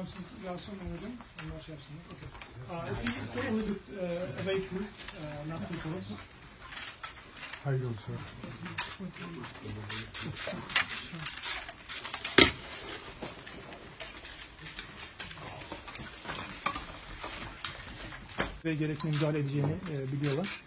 siz garson olacağım. Onlar şey yapsınlar. Okay. If you stay a little bit away please, not too close. Hayırlı olsun. Ve gerekli müdahale edeceğini biliyorlar.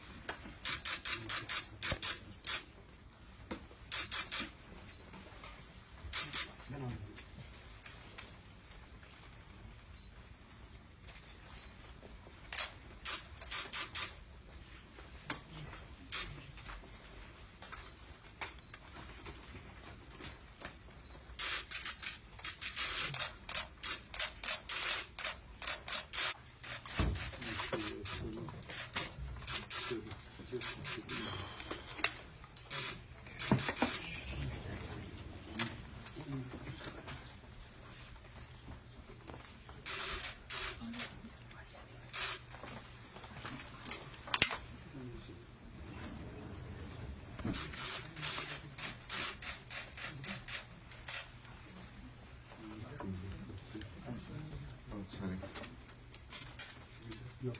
Yok.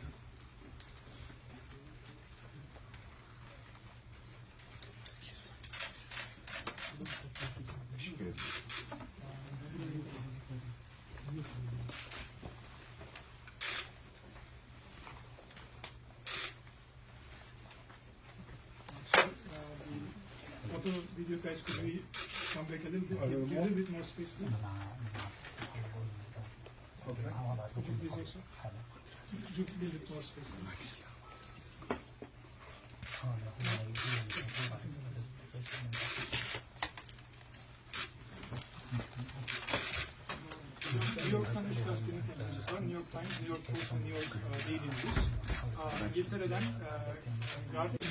Teşekkür ederim. Photo video guys, could we come back a little bit, give a little bit more space, please? Could you please also? Give a little bit more space, please. New York Times gazetenin temsilcisi var. New York Times, New York Post ve New York Daily News. İngiltere'den Guardian.